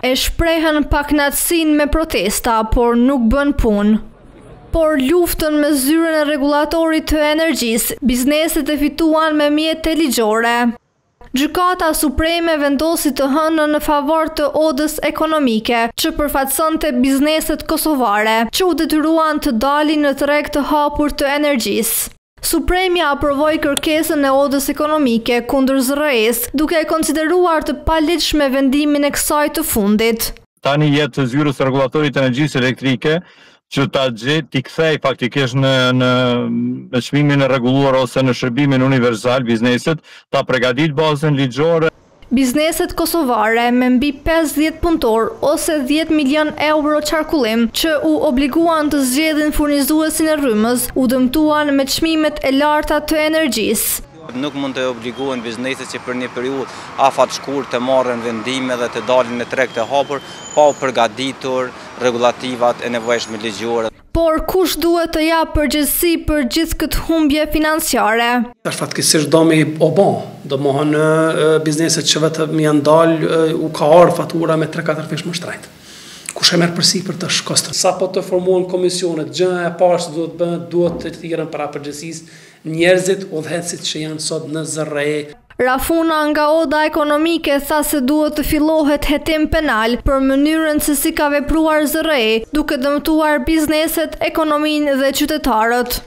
e shprehen pakënaqësinë me protesta, por nuk bën punë. Por luftën me zyrën e rregullatorit të energjisë, bizneset e fituan me mjete ligjore. Gjykata Supreme vendosi të hënën në favor të odës ekonomike, që përfaqësonte bizneset kosovare, që u detyruan të dalin në treg të hapur të energjisë. Supremja aprovoi kërkesën e odës ekonomike kundër ZRE-s, duke e konsideruar të paligjshme vendimin e kësaj të fundit. Tani jetë zyrës së rregullatorit të energjisë elektrike që ta gjetë t'i kthej faktikisht në çmimin e rregulluar ose në shërbimin universal bizneset, ta përgatit bazën ligjore. Bizneset kosovare me mbi 50 punëtor ose 10 milion euro qarkullim që u obliguan të zgjedhin furnizuesin e rrymës, u dëmtuan me çmimet e larta të energjisë. Nuk mund të obliguan bizneset që për një periudhë afat shkurt të marrën vendime dhe të dalin në treg të hapur, pa u përgatitur rregullativat e nevojshme ligjore. Por kush duhet të japë përgjegjësi për gjithë këtë humbje financiare? Është fatkeqësisht domi domethënë bizneset që vetëm janë dalë u ka ardhur fatura me 3-4 fish më shtrejt. Kush e merr përsipër të shkostën? Sa po të formohen komisionet, gjëja e parë që duhet bëhet, duhet të thirrën para përgjegjësisë njerëzit udhëheqësit që janë sot në ZRE. Rafuna nga oda ekonomike tha se duhet të fillohet hetim penal për mënyrën se si ka vepruar ZRE, duke dëmtuar bizneset, ekonominë dhe qytetarët.